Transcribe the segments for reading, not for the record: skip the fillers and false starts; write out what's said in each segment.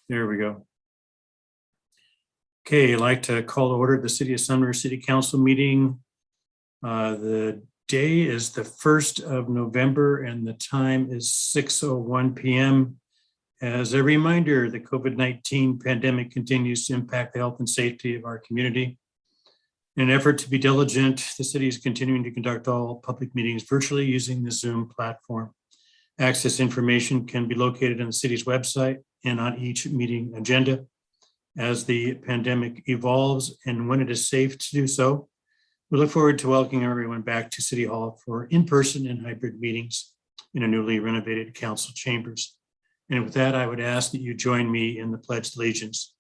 There we go. Okay, I'd like to call to order the City of Sumner City Council meeting. The day is the 1st of November and the time is 6:01 p.m. As a reminder, the COVID-19 pandemic continues to impact the health and safety of our community. In an effort to be diligent, the city is continuing to conduct all public meetings virtually using the Zoom platform. Access information can be located on the city's website and on each meeting agenda. As the pandemic evolves and when it is safe to do so, we look forward to welcoming everyone back to City Hall for in-person and hybrid meetings in a newly renovated council chambers. And with that, I would ask that you join me in the Pledge of Allegiance.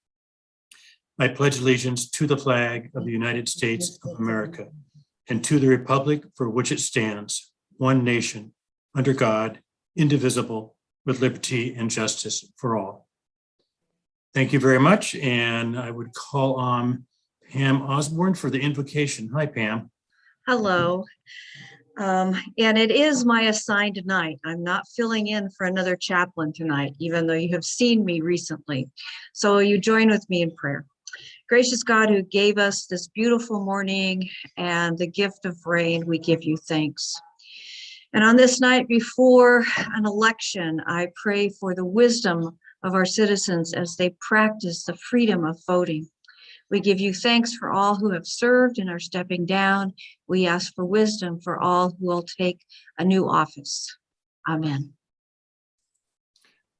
I pledge allegiance to the flag of the United States of America and to the republic for which it stands, one nation, under God, indivisible, with liberty and justice for all. Thank you very much. And I would call on Pam Osborne for the invocation. Hi, Pam. Hello. And it is my assigned night. I'm not filling in for another chaplain tonight, even though you have seen me recently. So you join with me in prayer. Gracious God, who gave us this beautiful morning and the gift of rain, we give you thanks. And on this night before an election, I pray for the wisdom of our citizens as they practice the freedom of voting. We give you thanks for all who have served and are stepping down. We ask for wisdom for all who will take a new office. Amen.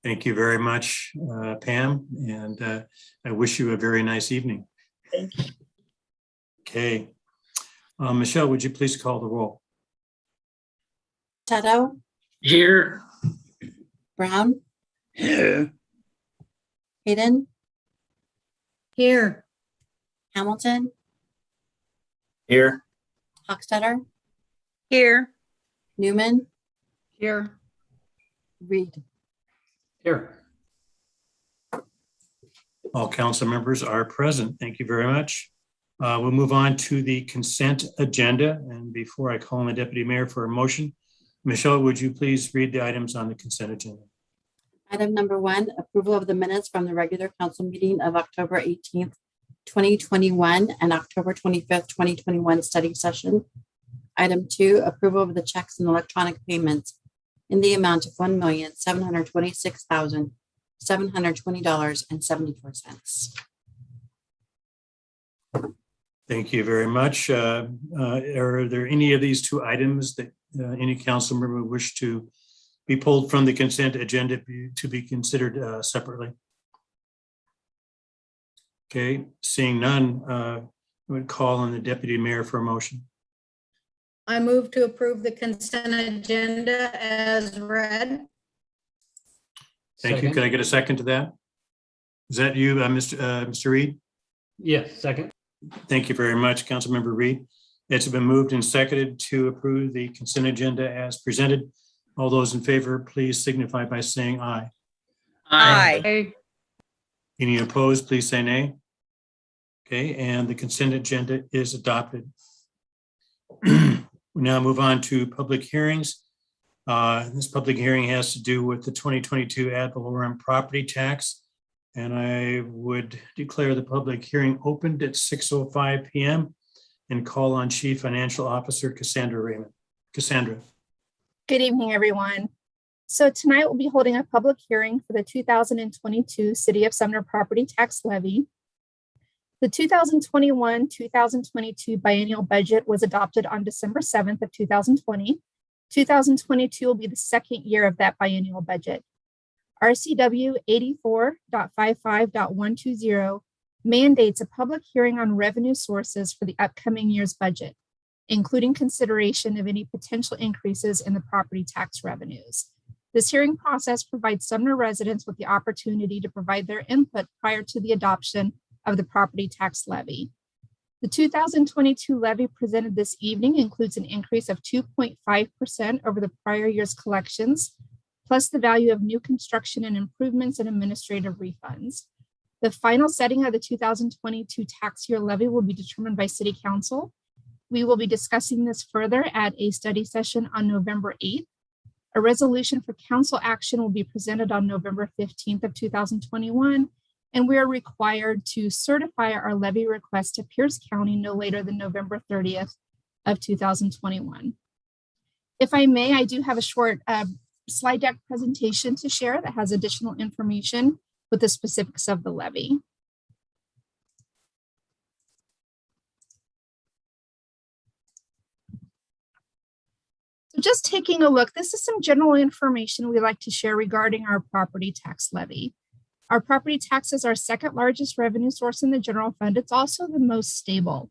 Thank you very much, Pam, and I wish you a very nice evening. Thank you. Okay. Michelle, would you please call the roll? Tuttle, Here. Brown, Here. Hayden, Here. Hamilton, Here. Hochstetter, Here. Newman, Here. Reed. Here. All council members are present. Thank you very much. We'll move on to the consent agenda. And before I call on the deputy mayor for a motion, Michelle, would you please read the items on the consent agenda? Item number 1, approval of the minutes from the regular council meeting of October 18th, 2021 and October 25th, 2021 study session. Item 2, approval of the checks and electronic payments in the amount of $1,726,720.74. Thank you very much. Are there any of these two items that any council member would wish to be pulled from the consent agenda to be considered separately? Okay, seeing none, I would call on the deputy mayor for a motion. I move to approve the consent agenda as read. Thank you. Can I get a second to that? Is that you, Mr. Reed? Yes, second. Thank you very much, Councilmember Reed. It's been moved and seconded to approve the consent agenda as presented. All those in favor, please signify by saying aye. Aye. Any opposed, please say nay. Okay, and the consent agenda is adopted. We now move on to public hearings. This public hearing has to do with the 2022 ad valorem property tax. And I would declare the public hearing opened at 6:05 p.m. and call on Chief Financial Officer Cassandra Raymond. Cassandra. Good evening, everyone. So tonight we'll be holding a public hearing for the 2022 City of Sumner Property Tax Levy. The 2021-2022 biennial budget was adopted on December 7th of 2020. 2022 will be the second year of that biennial budget. RCW 84.55.120 mandates a public hearing on revenue sources for the upcoming year's budget, including consideration of any potential increases in the property tax revenues. This hearing process provides Sumner residents with the opportunity to provide their input prior to the adoption of the property tax levy. The 2022 levy presented this evening includes an increase of 2.5% over the prior year's collections, plus the value of new construction and improvements and administrative refunds. The final setting of the 2022 tax year levy will be determined by City Council. We will be discussing this further at a study session on November 8th. A resolution for council action will be presented on November 15th of 2021, and we are required to certify our levy request to Pierce County no later than November 30th of 2021. If I may, I do have a short slide deck presentation to share that has additional information with the specifics of the levy. So just taking a look, this is some general information we like to share regarding our property tax levy. Our property tax is our second largest revenue source in the general fund. It's also the most stable.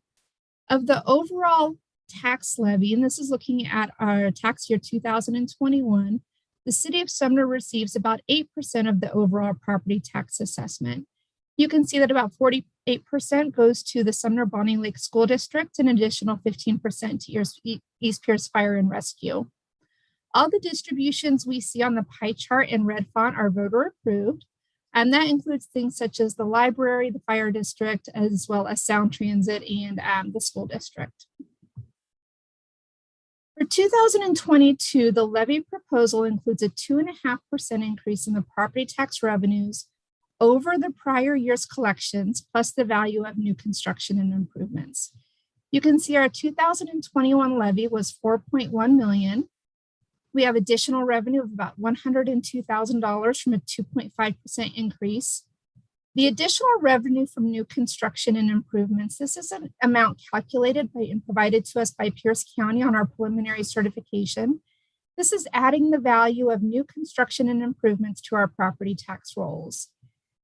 Of the overall tax levy, and this is looking at our tax year 2021, the city of Sumner receives about 8% of the overall property tax assessment. You can see that about 48% goes to the Sumner Bonning Lake School District, an additional 15% to East Pierce Fire and Rescue. All the distributions we see on the pie chart in red font are voter approved, and that includes things such as the library, the fire district, as well as Sound Transit and the school district. For 2022, the levy proposal includes a 2.5% increase in the property tax revenues over the prior year's collections, plus the value of new construction and improvements. You can see our 2021 levy was $4.1 million. We have additional revenue of about $102,000 from a 2.5% increase. The additional revenue from new construction and improvements, this is an amount calculated by and provided to us by Pierce County on our preliminary certification. This is adding the value of new construction and improvements to our property tax rolls.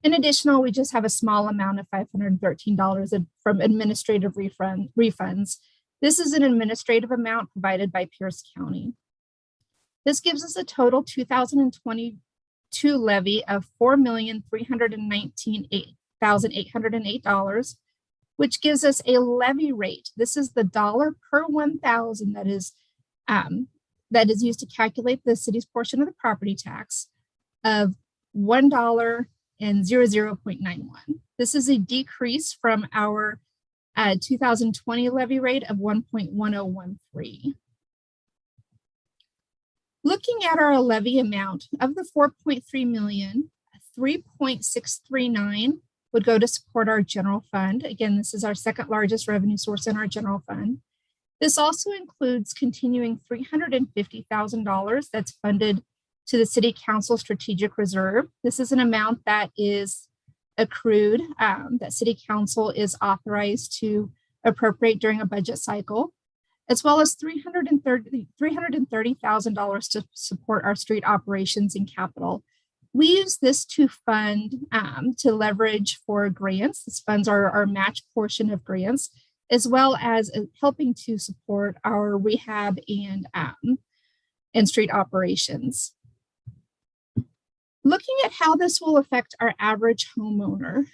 In addition, we just have a small amount of $513 from administrative refunds. This is an administrative amount provided by Pierce County. This gives us a total 2022 levy of $4,319,808, which gives us a levy rate. This is the dollar per 1,000 that is used to calculate the city's portion of the property tax of $1.00.91. This is a decrease from our 2020 levy rate of 1.1013. Looking at our levy amount of the 4.3 million, 3.639 would go to support our general fund. Again, this is our second largest revenue source in our general fund. This also includes continuing $350,000 that's funded to the City Council Strategic Reserve. This is an amount that is accrued, that City Council is authorized to appropriate during a budget cycle, as well as $330,000 to support our street operations and capital. We use this to fund, to leverage for grants. This funds our match portion of grants, as well as helping to support our rehab and street operations. Looking at how this will affect our average homeowner,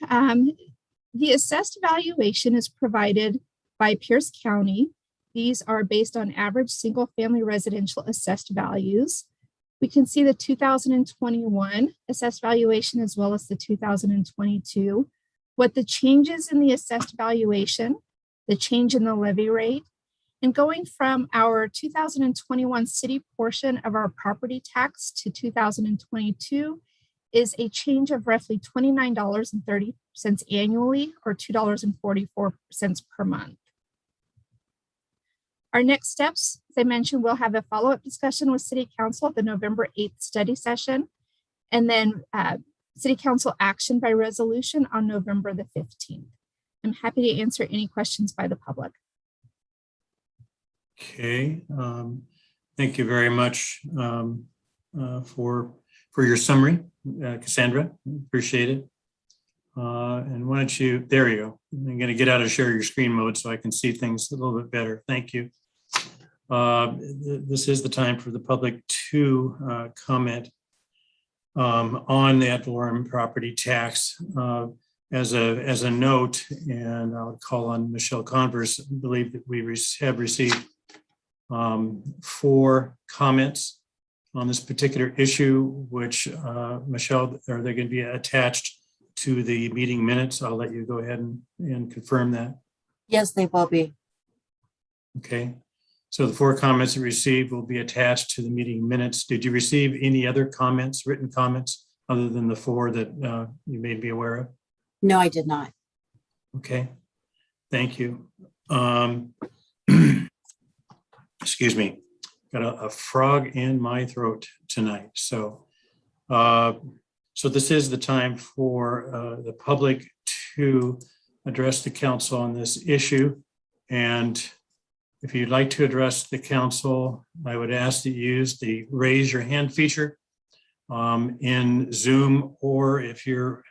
the assessed valuation is provided by Pierce County. These are based on average single-family residential assessed values. We can see the 2021 assessed valuation as well as the 2022. What the changes in the assessed valuation, the change in the levy rate, and going from our 2021 city portion of our property tax to 2022 is a change of roughly $29.30 annually, or $2.44 per month. Our next steps, as I mentioned, we'll have a follow-up discussion with City Council at the November 8th study session, and then City Council action by resolution on November the 15th. I'm happy to answer any questions by the public. Okay, thank you very much for your summary, Cassandra. Appreciate it. And why don't you, there you go. I'm going to get out of share your screen mode so I can see things a little bit better. Thank you. This is the time for the public to comment on the ad valorem property tax. As a note, and I'll call on Michelle Converse, I believe that we have received 4 comments on this particular issue, which Michelle, are they going to be attached to the meeting minutes? I'll let you go ahead and confirm that. Yes, they will be. Okay. So the 4 comments you received will be attached to the meeting minutes. Did you receive any other comments, written comments, other than the 4 that you made me aware of? No, I did not. Okay, thank you. Excuse me, got a frog in my throat tonight. So this is the time for the public to address the council on this issue. And if you'd like to address the council, I would ask that you use the raise your hand feature in Zoom, or if you're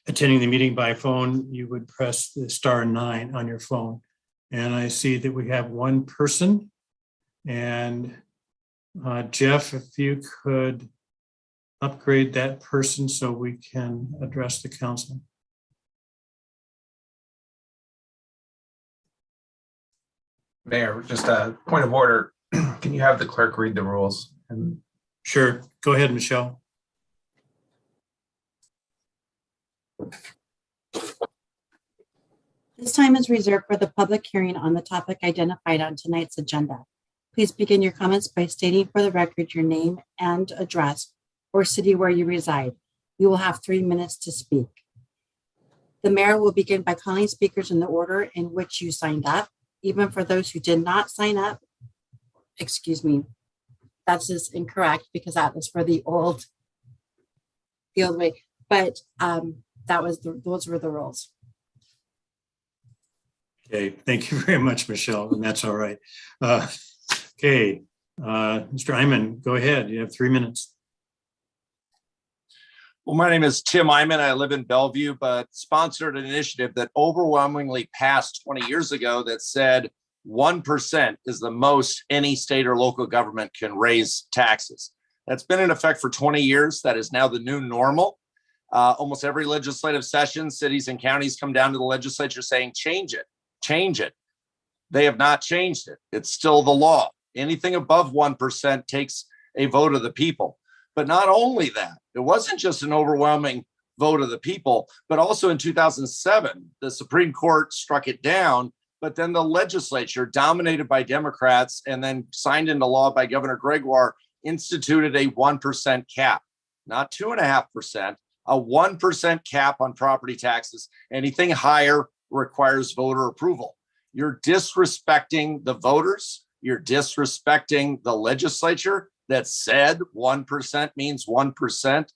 attending the meeting by phone, you would press the *9 on your phone. And I see that we have one person. And Jeff, if you could upgrade that person so we can address the council. Mayor, just a point of order. Can you have the clerk read the rules? And Sure, go ahead, Michelle. This time is reserved for the public hearing on the topic identified on tonight's agenda. Please begin your comments by stating for the record your name and address or city where you reside. You will have 3 minutes to speak. The mayor will begin by calling speakers in the order in which you signed up. Even for those who did not sign up, excuse me, that's just incorrect because that was for the old way. But those were the rules. Okay, thank you very much, Michelle, and that's all right. Okay, Mr. Hyman, go ahead. You have 3 minutes. Well, my name is Tim Iman. I live in Bellevue, but sponsored an initiative that overwhelmingly passed 20 years ago that said 1% is the most any state or local government can raise taxes. That's been in effect for 20 years. That is now the new normal. Almost every legislative session, cities and counties come down to the legislature saying, change it, change it. They have not changed it. It's still the law. Anything above 1% takes a vote of the people. But not only that, it wasn't just an overwhelming vote of the people, but also in 2007, the Supreme Court struck it down, but then the legislature, dominated by Democrats and then signed into law by Governor Gregoire, instituted a 1% cap, not 2.5%, a 1% cap on property taxes. Anything higher requires voter approval. You're disrespecting the voters. You're disrespecting the legislature that said 1% means 1%.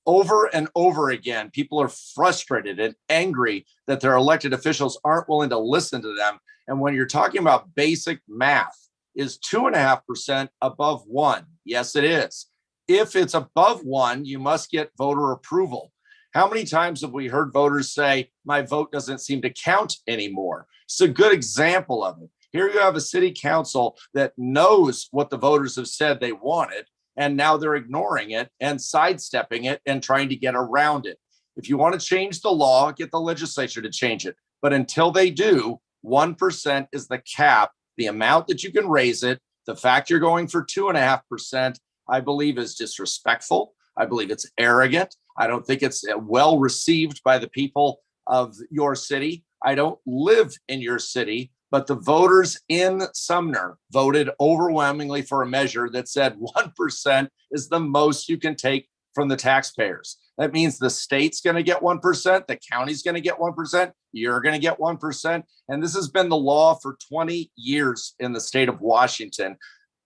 Over and over again, people are frustrated and angry that their elected officials aren't willing to listen to them. And when you're talking about basic math, is 2.5% above 1? Yes, it is. If it's above 1, you must get voter approval. How many times have we heard voters say, my vote doesn't seem to count anymore? It's a good example of it. Here you have a city council that knows what the voters have said they wanted, and now they're ignoring it and sidestepping it and trying to get around it. If you want to change the law, get the legislature to change it. But until they do, 1% is the cap, the amount that you can raise it. The fact you're going for 2.5%, I believe, is disrespectful. I believe it's arrogant. I don't think it's well received by the people of your city. I don't live in your city, but the voters in Sumner voted overwhelmingly for a measure that said 1% is the most you can take from the taxpayers. That means the state's going to get 1%, the county's going to get 1%, you're going to get 1%. And this has been the law for 20 years in the state of Washington.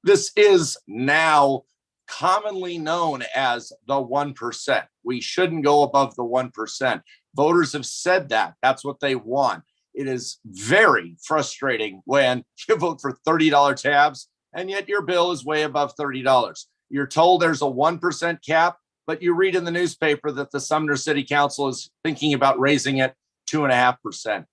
This is now commonly known as the 1%. We shouldn't go above the 1%. Voters have said that. That's what they want. It is very frustrating when you vote for $30 tabs and yet your bill is way above $30. You're told there's a 1% cap, but you read in the newspaper that the Sumner City Council is thinking about raising it 2.5%.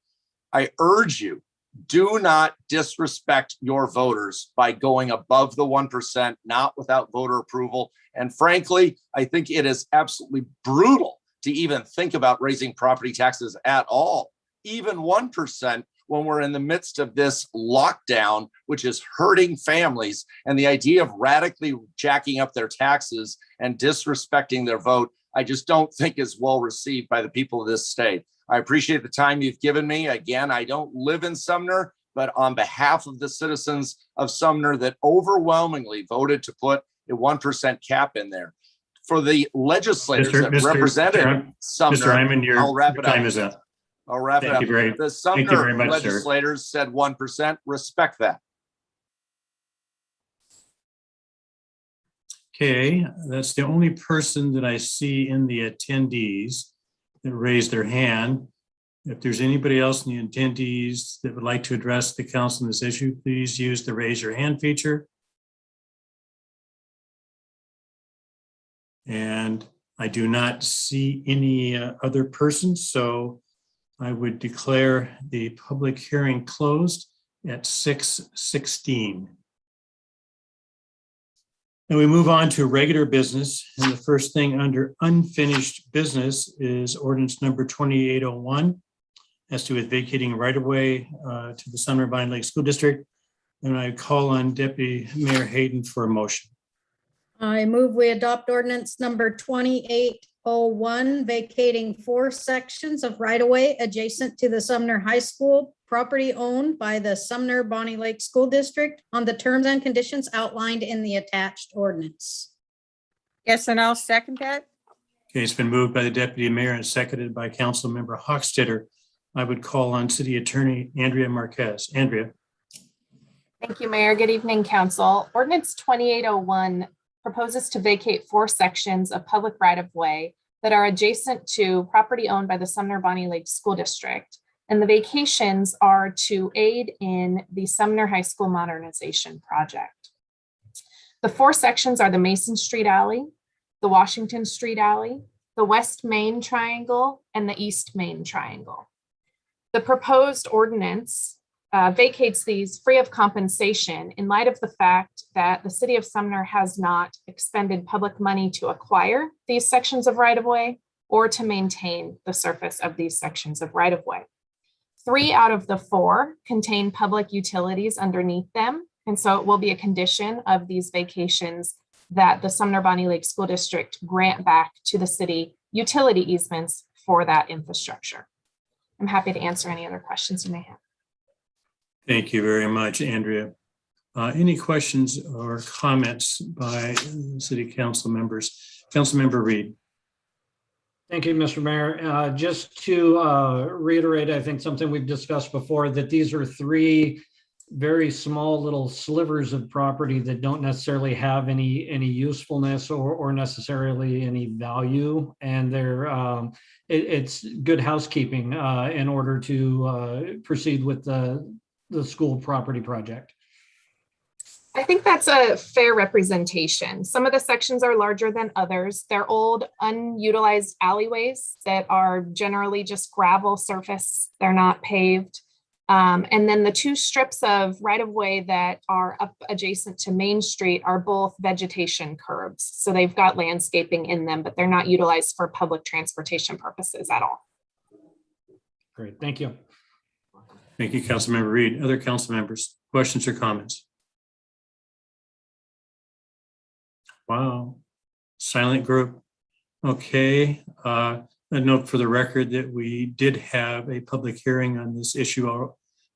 I urge you, do not disrespect your voters by going above the 1%, not without voter approval. And frankly, I think it is absolutely brutal to even think about raising property taxes at all. Even 1% when we're in the midst of this lockdown, which is hurting families, and the idea of radically jacking up their taxes and disrespecting their vote, I just don't think is well received by the people of this state. I appreciate the time you've given me. Again, I don't live in Sumner, but on behalf of the citizens of Sumner that overwhelmingly voted to put a 1% cap in there. For the legislators that represented Sumner, Mr. Hyman, your I'll wrap it up. time is up. I'll wrap it Thank up. you very- The thank you very Sumner much, sir. legislators said 1%. Respect that. Okay, that's the only person that I see in the attendees that raised their hand. If there's anybody else in the attendees that would like to address the council on this issue, please use the raise your hand feature. And I do not see any other persons, so I would declare the public hearing closed at 6:16. And we move on to regular business. And the first thing under unfinished business is ordinance number 2801. Has to do with vacating right-of-way to the Sumner Vine Lake School District. And I call on Deputy Mayor Hayden for a motion. I move we adopt ordinance number 2801, vacating 4 sections of right-of-way adjacent to the Sumner High School property owned by the Sumner Bonnie Lake School District on the terms and conditions outlined in the attached ordinance. Yes, and I'll second that. Okay, it's been moved by the Deputy Mayor and seconded by Councilmember Hochstetter. I would call on City Attorney Andrea Marquez. Andrea. Thank you, Mayor. Good evening, Council. Ordinance 2801 proposes to vacate 4 sections of public right-of-way that are adjacent to property owned by the Sumner Bonnie Lake School District. And the vacations are to aid in the Sumner High School modernization project. The 4 sections are the Mason Street Alley, the Washington Street Alley, the West Main Triangle, and the East Main Triangle. The proposed ordinance vacates these free of compensation in light of the fact that the city of Sumner has not expended public money to acquire these sections of right-of-way or to maintain the surface of these sections of right-of-way. 3 out of the 4 contain public utilities underneath them. And so it will be a condition of these vacations that the Sumner Bonnie Lake School District grant back to the city utility easements for that infrastructure. I'm happy to answer any other questions you may have. Thank you very much, Andrea. Any questions or comments by City Council members? Councilmember Reed. Thank you, Mr. Mayor. Just to reiterate, I think something we've discussed before, that these are 3 very small little slivers of property that don't necessarily have any usefulness or necessarily any value. And they're it's good housekeeping in order to proceed with the school property project. I think that's a fair representation. Some of the sections are larger than others. They're old, unutilized alleyways that are generally just gravel surface. They're not paved. And then the 2 strips of right-of-way that are up adjacent to Main Street are both vegetation curbs. So they've got landscaping in them, but they're not utilized for public transportation purposes at all. Great, thank you. Thank you, Councilmember Reed. Other council members, questions or comments? Wow, silent group. Okay, a note for the record that we did have a public hearing on this issue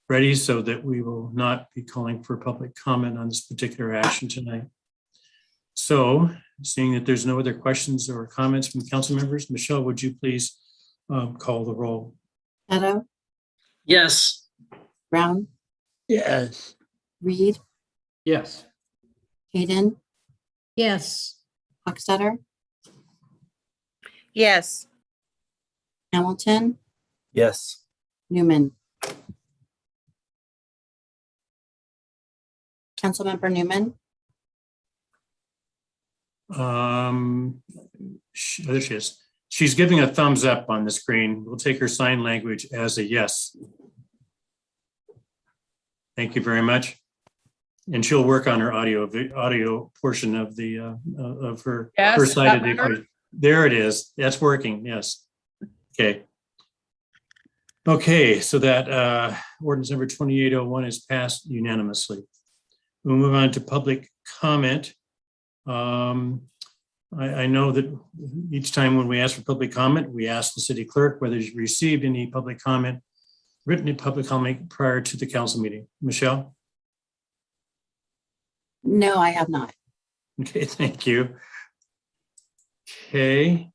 already, so that we will not be calling for public comment on this particular action tonight. So, seeing that there's no other questions or comments from council members, Michelle, would you please call the roll? Edo, Yes. Brown, Yes. Reed, Yes. Hayden, Yes. Hochstetter, Yes. Hamilton, Yes. Newman. Councilmember Newman, There she is. She's giving a thumbs up on the screen. We'll take her sign language as a yes. Thank you very much. And she'll work on her audio portion of the of her Yes, her side of the that better? equation. There it is. That's working. Yes. Okay. Okay, so that ordinance number 2801 is passed unanimously. We'll move on to public comment. I know that each time when we ask for public comment, we ask the city clerk whether she's received any public comment. written public comment prior to the council meeting? Michelle? No, I have not. Okay, thank you. Okay.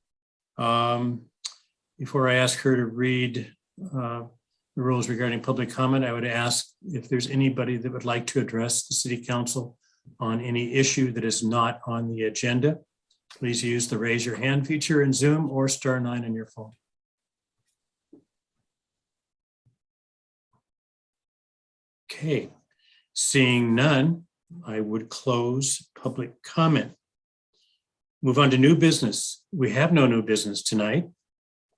Before I ask her to read the rules regarding public comment, I would ask if there's anybody that would like to address the city council on any issue that is not on the agenda. Please use the raise your hand feature in Zoom or *9 on your phone. Okay, seeing none, I would close public comment. Move on to new business. We have no new business tonight.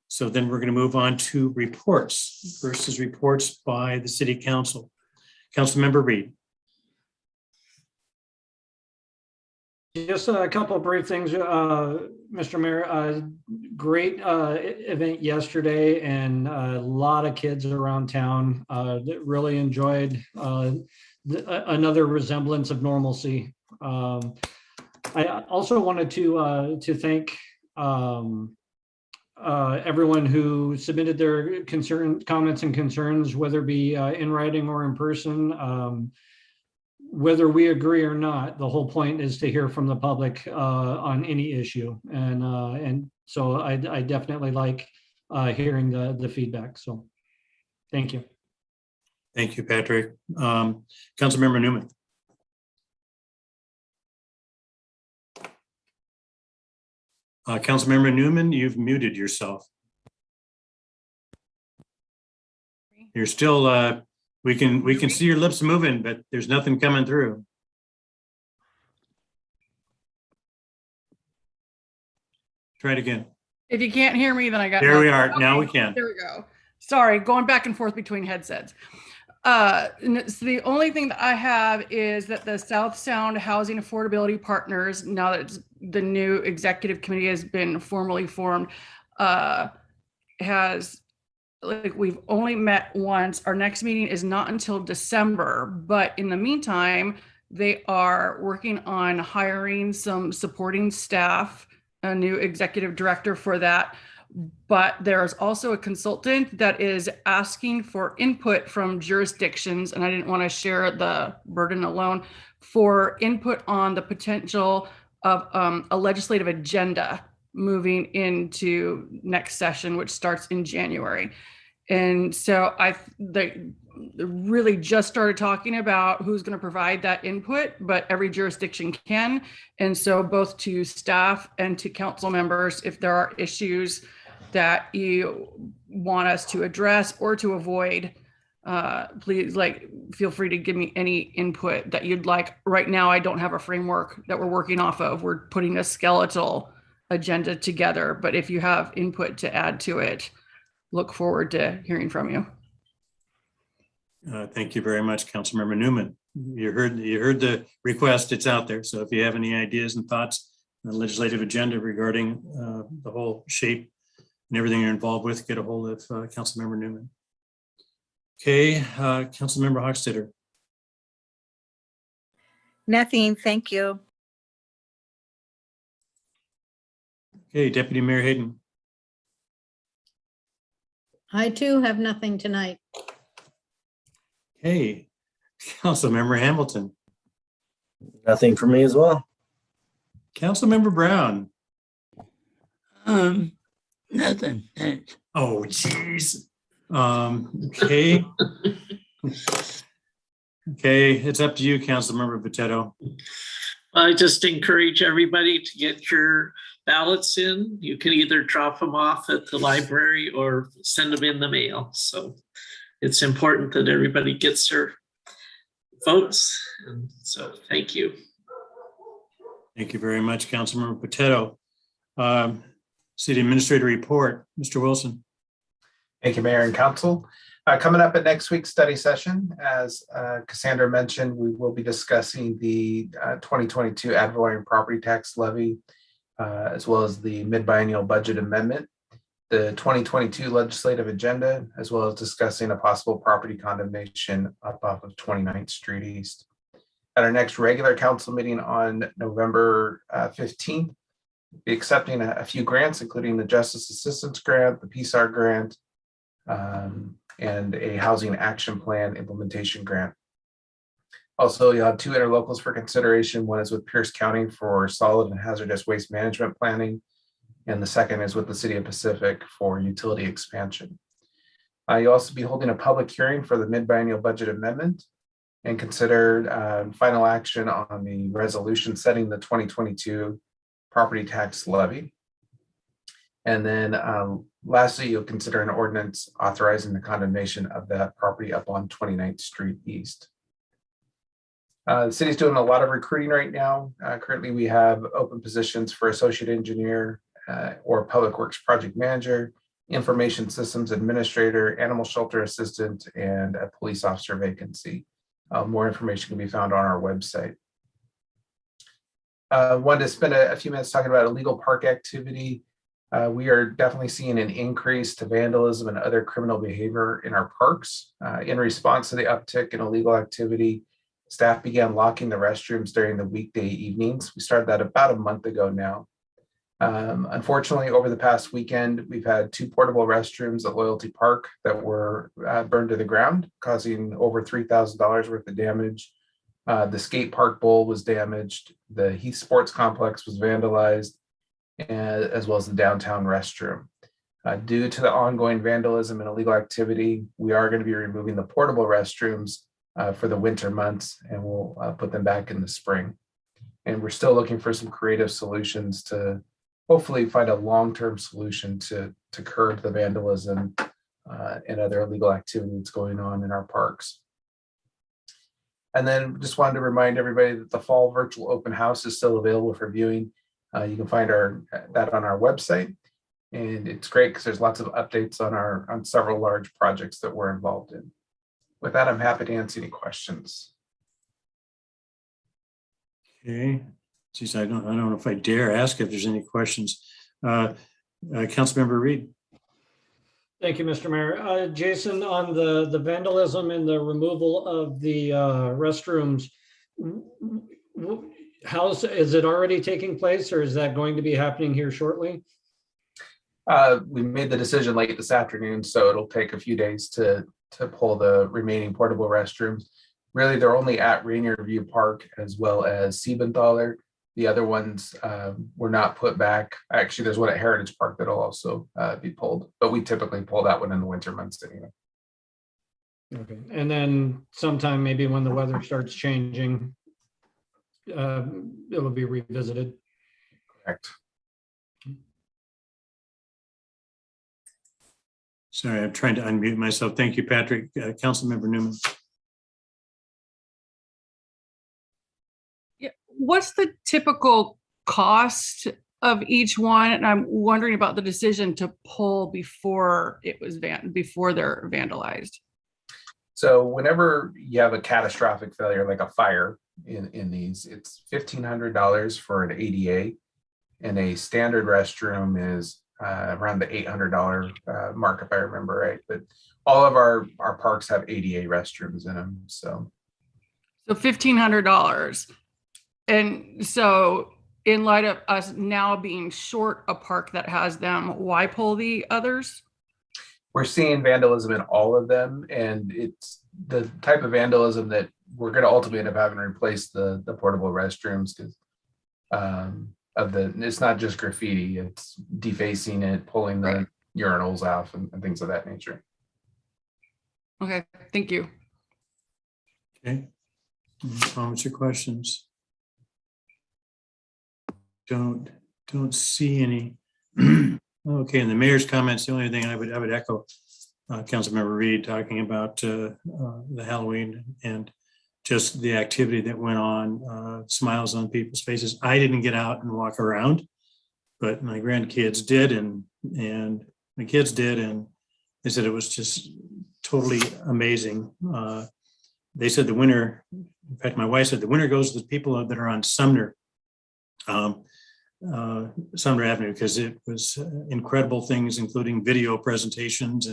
So then we're going to move on to reports. First is reports by the city council. Councilmember Reed. Just a couple of brief things, Mr. Mayor. Great event yesterday, and a lot of kids around town that really enjoyed another resemblance of normalcy. I also wanted to thank everyone who submitted their comments and concerns, whether it be in writing or in person. Whether we agree or not, the whole point is to hear from the public on any issue. And so I definitely like hearing the feedback. So thank you. Thank you, Patrick. Councilmember Newman. Councilmember Newman, you've muted yourself. You're still, we can see your lips moving, but there's nothing coming through. Try it again. If you can't hear me, then I got. There we are. Okay, now we can. There we go. Sorry, going back and forth between headsets. So the only thing that I have is that the South Sound Housing Affordability Partners, now that the new executive committee has been formally formed, we've only met once. Our next meeting is not until December, but in the meantime, they are working on hiring some supporting staff, a new executive director for that. But there's also a consultant that is asking for input from jurisdictions, and I didn't want to share the burden alone, for input on the potential of a legislative agenda moving into next session, which starts in January. And so they really just started talking about who's going to provide that input, but every jurisdiction can. And so both to staff and to council members, if there are issues that you want us to address or to avoid, please feel free to give me any input that you'd like. Right now, I don't have a framework that we're working off of. We're putting a skeletal agenda together, but if you have input to add to it, look forward to hearing from you. Thank you very much, Councilmember Newman. You heard the request. It's out there. So if you have any ideas and thoughts on the legislative agenda regarding the whole shape and everything you're involved with, get a hold of Councilmember Newman. Okay, Councilmember Hochstetter. Nothing, thank you. Okay, Deputy Mayor Hayden. I too have nothing tonight. Hey, Councilmember Hamilton. Nothing for me as well. Councilmember Brown. Nothing. Thanks. Oh, geez. Okay. Okay, it's up to you, Councilmember Potato. I just encourage everybody to get your ballots in. You can either drop them off at the library or send them in the mail. So it's important that everybody gets their votes. And so thank you. Thank you very much, Councilmember Potato. City Administrator report, Mr. Wilson. Thank you, Mayor and Council. Coming up at next week's study session, as Cassandra mentioned, we will be discussing the 2022 ad valorem property tax levy, as well as the mid-biennial budget amendment, the 2022 legislative agenda, as well as discussing a possible property condemnation up off of 29th Street East. At our next regular council meeting on November 15th, we'll be accepting a few grants, including the Justice Assistance Grant, the PSAR grant, and a housing action plan implementation grant. Also, you'll have 2 interlocals for consideration. One is with Pierce County for solid and hazardous waste management planning, and the second is with the City of Pacific for utility expansion. You'll also be holding a public hearing for the mid-biennial budget amendment and consider final action on the resolution setting the 2022 property tax levy. And then lastly, you'll consider an ordinance authorizing the condemnation of that property up on 29th Street East. The city's doing a lot of recruiting right now. Currently, we have open positions for associate engineer or public works project manager, information systems administrator, animal shelter assistant, and a police officer vacancy. More information can be found on our website. Wanted to spend a few minutes talking about illegal park activity. We are definitely seeing an increase to vandalism and other criminal behavior in our parks. In response to the uptick in illegal activity, staff began locking the restrooms during the weekday evenings. We started that about a month ago now. Unfortunately, over the past weekend, we've had 2 portable restrooms at Loyalty Park that were burned to the ground, causing over $3,000 worth of damage. The skate park bowl was damaged. The Heath Sports Complex was vandalized, as well as the downtown restroom. Due to the ongoing vandalism and illegal activity, we are going to be removing the portable restrooms for the winter months, and we'll put them back in the spring. And we're still looking for some creative solutions to hopefully find a long-term solution to curb the vandalism and other illegal activity that's going on in our parks. And then just wanted to remind everybody that the fall virtual open house is still available for viewing. You can find that on our website, and it's great because there's lots of updates on several large projects that we're involved in. With that, I'm happy to answer any questions. Okay. Geez, I don't know if I dare ask if there's any questions. Councilmember Reed. Thank you, Mr. Mayor. Jason, on the vandalism and the removal of the restrooms, is it already taking place, or is that going to be happening here shortly? We made the decision late this afternoon, so it'll take a few days to pull the remaining portable restrooms. Really, they're only at Rainier View Park as well as Siebenthaler. The other ones were not put back. Actually, there's one at Heritage Park that'll also be pulled, but we typically pull that one in the winter months anyway. Okay, and then sometime maybe when the weather starts changing, it'll be revisited. Correct. Sorry, I'm trying to unmute myself. Thank you, Patrick. Councilmember Newman. What's the typical cost of each one? And I'm wondering about the decision to pull before before they're vandalized. So whenever you have a catastrophic failure, like a fire in these, it's $1,500 for an ADA, and a standard restroom is around the $800 mark, if I remember right. But all of our parks have ADA restrooms in them. So $1,500. And so in light of us now being short a park that has them, why pull the others? We're seeing vandalism in all of them, and it's the type of vandalism that we're going to ultimately end up having to replace the portable restrooms because it's not just graffiti, it's defacing it, pulling the urinals off and things of that nature. Okay, thank you. Okay. Any comments or questions? Don't see any. Okay, and the mayor's comments, the only thing I would echo Councilmember Reed talking about the Halloween and just the activity that went on, smiles on people's faces. I didn't get out and walk around, but my grandkids did, and my kids did, and they said it was just totally amazing. They said the winner, in fact, my wife said the winner goes to the people that are on Sumner Avenue, because it was incredible things, including video presentations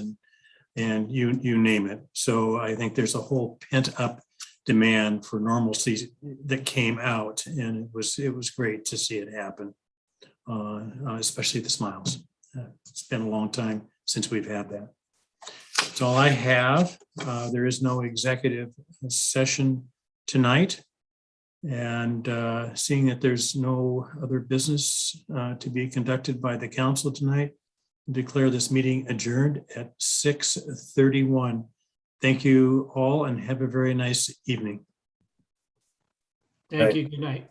and you name it. So I think there's a whole pent up demand for normalcy that came out, and it was great to see it happen, especially the smiles. It's been a long time since we've had that. That's all I have. There is no executive session tonight. And seeing that there's no other business to be conducted by the council tonight, declare this meeting adjourned at 6:31. Thank you all and have a very nice evening. Thank you. Good night.